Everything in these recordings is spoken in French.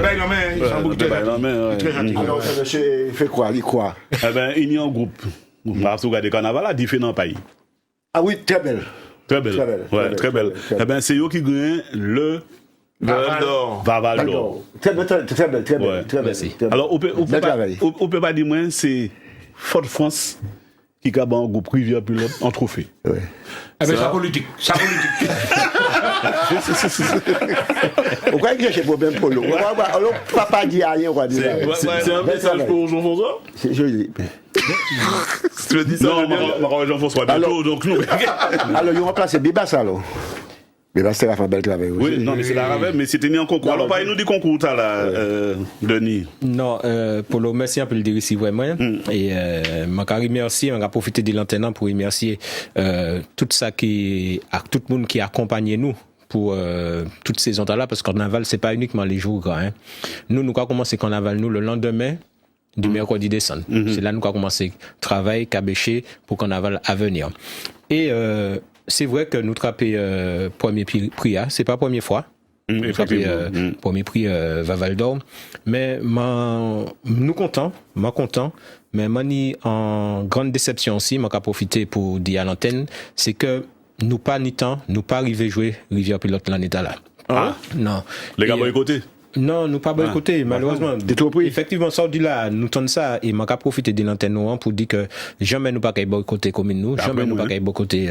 bail en main, ils sont beaucoup très gentils. Alors, monsieur fait quoi? Il quoi? Eh ben, il y a un groupe. Parce que regardez, carnaval a différents pays. Ah oui, très belle. Très belle. Ouais, très belle. Eh ben, c'est eux qui gagnent le Vaval d'Or. Très belle, très belle. Alors, on peut pas dire, moi, c'est Fort France qui a un groupe Rivière Pilote en trophée. Oui. Eh bien, ça politique. On croit que j'ai un problème pour l'eau. Papa dit rien, on va dire. C'est un message pour Jean-François? C'est joli. Tu veux dire ça? Non, Jean-François, bientôt, donc nous. Alors, ils ont remplacé Bibas, alors. Bibas, c'est la fin bel travail aussi. Oui, non, mais c'est la Ravel, mais c'était mis en concours. Alors, parlez-nous du concours, là, Denis. Non, pour le merci, on peut le dire ici vraiment. Et je remercie, on a profité de l'antenne pour remercier tout le monde qui a accompagné nous pour toutes ces ondes-là, parce que carnaval, c'est pas uniquement les jours grands. Hein. Nous avons commencé carnaval, nous, le lendemain du mercredi décembre. C'est là que nous avons commencé travail, cabéché pour carnaval à venir. Et c'est vrai que nous trappons premier prix, c'est pas la première fois. Nous trappons premier prix Vaval d'Or. Mais nous content, mais mani en grande déception aussi, moi qui profité pour dire à l'antenne, c'est que nous pas ni temps, nous pas arrivé jouer Rivière Pilote l'année là. Ah non. Les gars boycottés? Non, nous pas boycotté, malheureusement. Effectivement, ça dit là, nous tentons ça et m'a profité de l'antenne pour dire que jamais nous pas boycotter comme nous, jamais nous pas boycotter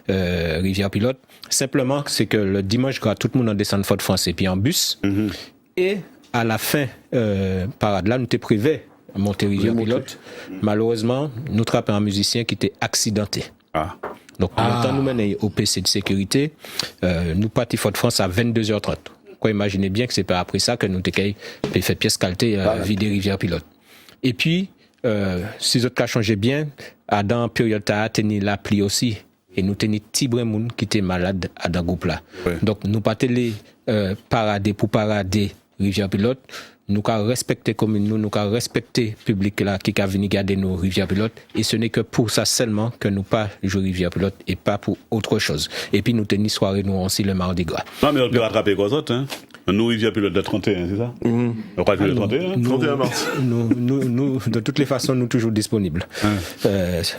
Rivière Pilote. Simplement, c'est que le dimanche, quand tout le monde descend de Fort France et puis en bus, et à la fin parade là, nous t'es privé à monter Rivière Pilote. Malheureusement, nous trappons un musicien qui était accidenté. Donc, maintenant, nous menons au PC de sécurité, nous partons Fort France à 22h30. Imaginez bien que c'est pas après ça que nous avons fait pièce qualité vider Rivière Pilote. Et puis, si les autres cas changeaient bien, dans la période à tenir la pluie aussi, et nous tenions Tibremoun qui était malade à dans groupe là. Donc, nous pas télé parader pour parader Rivière Pilote, nous avons respecté commune, nous avons respecté le public là qui a venu garder nos Rivière Pilote, et ce n'est que pour ça seulement que nous pas jouer Rivière Pilote et pas pour autre chose. Et puis nous tenons soirée nous aussi le mardi gras. Non mais on peut rattraper quoi d'autre, hein? Nous Rivière Pilote de 31, c'est ça? On va jouer le 31, 31 mars. Nous, de toutes les façons, nous toujours disponibles.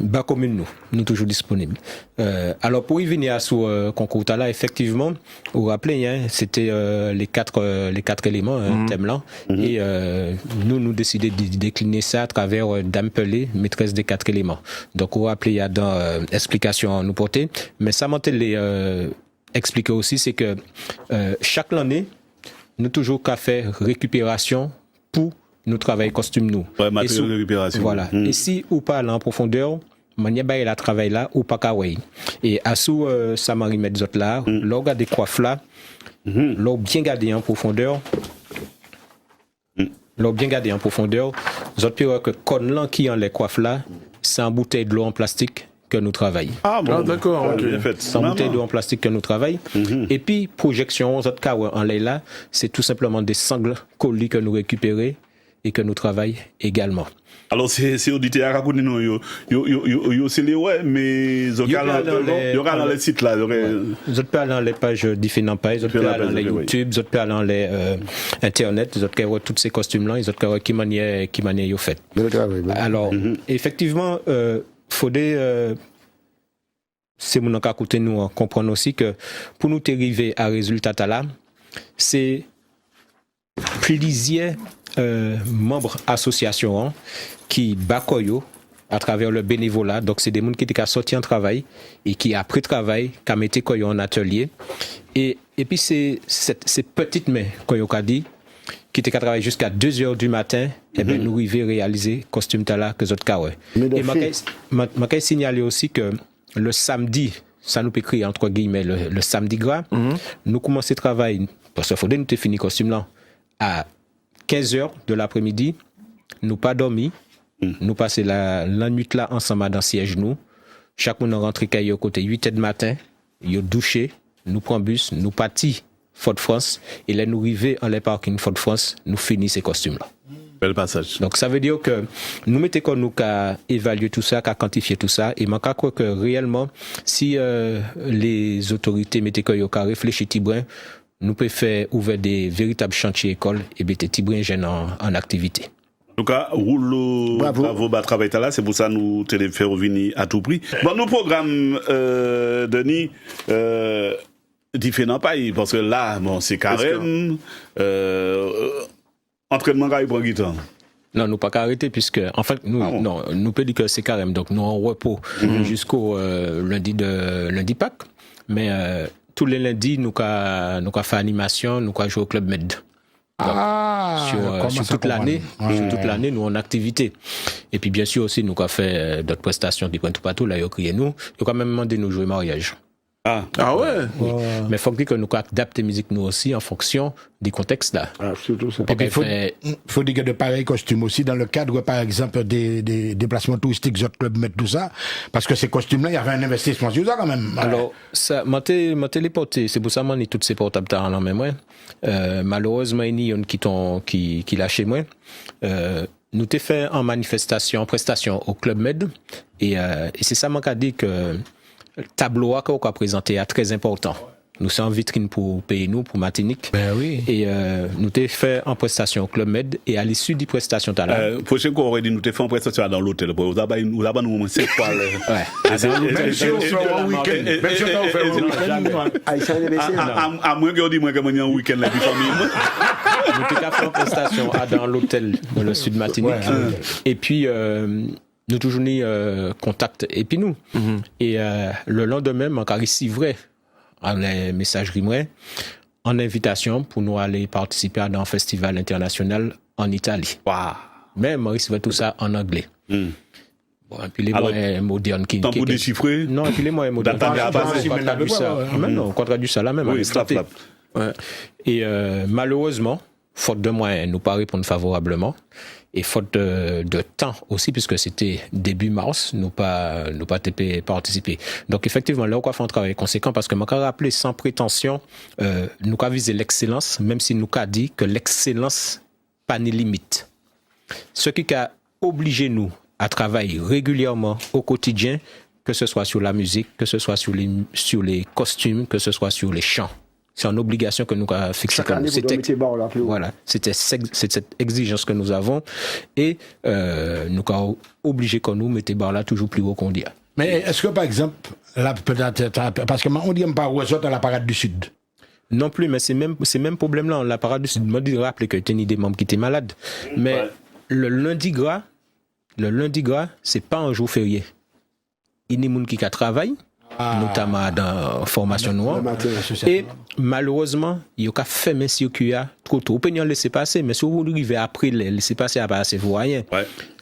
Bas commune nous toujours disponibles. Alors pour y venir à ce concours là, effectivement, vous vous rappelez, hein, c'était les quatre éléments, thème là. Et nous décidons de décliner ça à travers Dame Pelé, maîtresse des 4 éléments. Donc, on va appeler, il y a dans explication à nous porter. Mais ça m'a expliqué aussi, c'est que chaque année, nous toujours qu'à faire récupération pour nous travailler costume nous. Ouais, matériel de récupération. Voilà. Et si ou pas aller en profondeur, mania ba la travail là ou pas kawai. Et à sous ça m'a remettre d'autres là, l'or des coiffes là, l'or bien gardé en profondeur. L'eau bien gardé en profondeur. Vous avez que quand qui en les coiffes là, c'est en bouteille de l'eau en plastique que nous travaillons. Ah bon, d'accord. Okay. C'est en bouteille d'eau en plastique que nous travaillons. Et puis projection, autres cas en là, c'est tout simplement des sangles colis que nous récupérons et que nous travaillons également. Alors c'est audité à raconter nous yo c'est les ouais mais il y aura dans les sites là vous êtes pas dans les pages différentes pages, vous êtes pas dans les YouTube, vous êtes pas dans les internet, vous êtes pas tous ces costumes là, ils êtes pas qui manière yo fait. Alors effectivement faudrait c'est mon cas côté nous comprendre aussi que pour nous arriver à résultat là, c'est plusieurs membres association qui bakoyo à travers le bénévolat. Donc c'est des gens qui étaient sortis en travail et qui après travail qui mettent koyo en atelier et puis c'est petites mains koyo ka dit qui étaient à travailler jusqu'à 2h du matin et ben nous arriver réaliser costume tala que autres kawe. Et m'a signaler aussi que le samedi ça nous peut écrire entre guillemets le samedi gras nous commencer travail parce qu'il faudrait nous finir costume là à 15h de l'après-midi, nous pas dormi, nous passer la nuit là ensemble dans siège nous. Chaque monde rentre au côté 8h du matin, yo douché, nous prend bus, nous parti Fort France et là nous arriver en les parking Fort France, nous finissons ces costumes là. Bel passage. Donc ça veut dire que nous mettons qu'on nous qu'à évaluer tout ça, qu'à quantifier tout ça et manque quoi que réellement si les autorités mettaient qu'on yo qu'à réfléchir tibrin nous pouvons faire ouvrir des véritables chantiers écoles et mettre des petits jeunes en activité. En tout cas, rouleau, bravo, travail là, c'est pour ça que nous te faire revenir à tout prix. Bon, nos programmes, Denis, différents pays, parce que là, bon, c'est carême, entraînement quand il prend du temps. Non, nous pas qu'à arrêter puisque en fait nous peut dire que c'est carême, donc nous en repos jusqu'au lundi Pâques, mais tous les lundis nous qu'a fait animation, nous qu'a joué au Club Med. Donc, sur toute l'année, nous en activité. Et puis bien sûr aussi nous qu'a fait d'autres prestations qui prennent tout partout là, ils crié nous, ils quand même demandé nous jouer mariage. Ah ouais. Mais faut dire que nous adapter musique nous aussi en fonction du contexte là. Surtout ça. Et puis faut dire que de pareils costumes aussi dans le cadre par exemple des déplacements touristiques, autres clubs mettent tout ça parce que ces costumes là il y avait un investissement sur ça quand même. Alors ça m'a téléporté, c'est pour ça que j'ai tous ces portables dans la même malheureusement il y en a qui lâché moi. Nous t'ai fait en manifestation, en prestation au Club Med et c'est ça m'a dit que le tableau qu'on a présenté est très important. Nous sommes en vitrine pour payer nous, pour Martinique. Ben oui. Et nous t'ai fait en prestation au Club Med et à l'issue des prestations t'as là. Prochain qu'on aurait dit nous t'ai fait en prestation dans l'hôtel. Vous avez nous 5 fois. Même si on fait un week-end. Même si on fait un week-end. À moins qu'on dise moi que moi en week-end la famille. Nous t'ai fait en prestation dans l'hôtel dans le sud Martinique. Et puis nous toujours ni contact et puis nous et le lendemain on a reçu vrai en les messageries moi en invitation pour nous aller participer à un festival international en Italie. Waouh. Mais on reçu tout ça en anglais. Bon, et puis les moyens modernes qui pour déchiffrer. Non, et puis les moyens modernes. On traduit ça là même. Oui, et malheureusement, faute de moyens, nous pas répondre favorablement. Et faute de temps aussi, puisque c'était début mars, nous pas participer. Donc effectivement, là, on a fait un travail conséquent parce que moi, rappelé sans prétention, nous avons visé l'excellence, même si nous avons dit que l'excellence pas ni limite. Ce qui a obligé nous à travailler régulièrement au quotidien, que ce soit sur la musique, que ce soit sur les costumes, que ce soit sur les chants. C'est une obligation que nous avons fixée. C'était cette exigence que nous avons et nous avons obligé que nous mettions barre là toujours plus haut qu'on dit. Mais est-ce que par exemple, là, peut-être, parce que on dit pas ressortir à la parade du Sud. Non plus, mais c'est même problème là. La parade du Sud, je me rappelle que tu as des membres qui étaient malades. Mais le lundi gras, c'est pas un jour férié. Il y a des gens qui travaillent. Notamment dans la formation noire. Et malheureusement, il y a fait un circuit trop tôt. On peut laisser passer, mais si vous arrivez après, laisser passer à passer, vous voyez.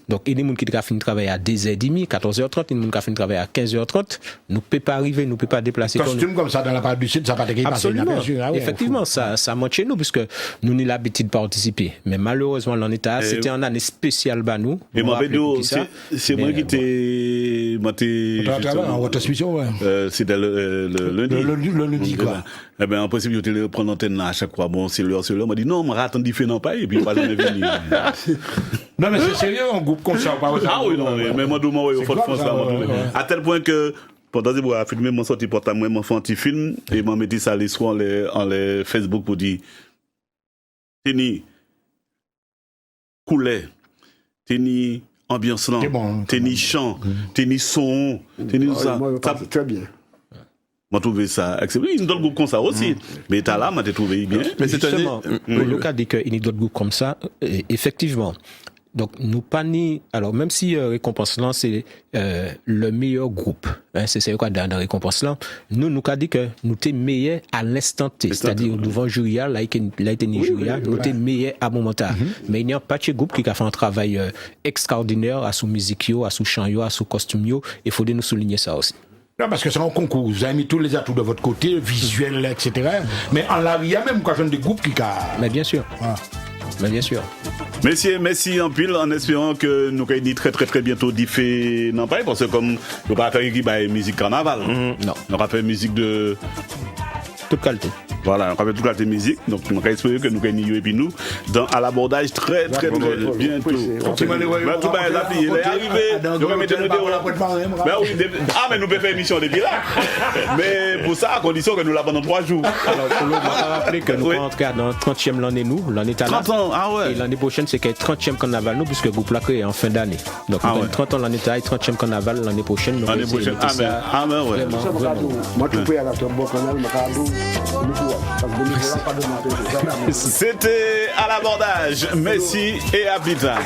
Donc, il y a des gens qui ont fini de travailler à 10h30, 14h30, il y a des gens qui ont fini de travailler à 15h30. Nous ne pouvons pas arriver, nous ne pouvons pas déplacer. Costume comme ça dans la part du Sud, ça va pas absolument. Effectivement, ça monte chez nous, puisque nous n'avons l'habitude de participer. Mais malheureusement, l'en état, c'était une année spéciale pour nous. Et moi, c'est moi qui t'ai. En retransmission, c'était le lundi. Le lundi, quoi. Eh bien, en principe, je te prends l'antenne à chaque fois. Bon, c'est l'heure. On m'a dit non, on attend différent pas, et puis on va jamais venir. Non, mais c'est sérieux, un groupe comme ça. Ah oui, non, mais moi, au fond de France, là, à tel point que, pendant que je filmé mon sorti portable, moi, je fais un petit film, et je mets ça les soirs en les Facebook pour dire, Teni, coulet, Teni, ambiance là, Teni chant, Teni son, Teni tout ça. Très bien. Moi, trouvé ça acceptable. Il y a d'autres groupes comme ça aussi. Mais t'as là, moi, t'ai trouvé bien. Mais c'est justement, le cas dit qu'il y a d'autres groupes comme ça, effectivement. Donc, nous pas ni, alors, même si Récompense là, c'est le meilleur groupe, hein, c'est quoi dans Récompense là, nous a dit que nous t'es meilleur à l'instant T, c'est-à-dire devant Juria, là, il était ni Juria, nous t'es meilleur à moment T. Mais il n'y a pas de groupe qui a fait un travail extraordinaire à sous musique, à sous chant, à sous costume, il faut nous souligner ça aussi. Non, parce que c'est un concours. Vous avez mis tous les atouts de votre côté, visuel, etc. Mais en là, il y a même quand même des groupes qui... Mais bien sûr. Mais bien sûr. Messieurs, merci en pile, en espérant que nous allons très très très bientôt diffé non pas parce que comme nous pas faire équipe musique carnaval. Non. On va faire musique de toute qualité. Voilà, on va toute qualité musique. Donc, on va espérer que nous gagnons et puis nous, à l'abordage très bientôt. Tout le monde est appelé, il est arrivé. Nous remettons nos mais nous pouvons faire émission depuis là. Mais pour ça, à condition que nous l'avons pendant 3 jours. Alors, pour le moment, on va rappeler que nous allons entrer dans 30e l'année, l'année talent. 30 ans, ah ouais. Et l'année prochaine, c'est qu'il y a 30e carnaval, nous, puisque le groupe là est en fin d'année. Donc, 30 ans l'année talent, 30e carnaval l'année prochaine. L'année prochaine, ah mais ouais. Moi, tu peux y aller à ton bon canal, C'était à l'abordage. Merci et à plus tard.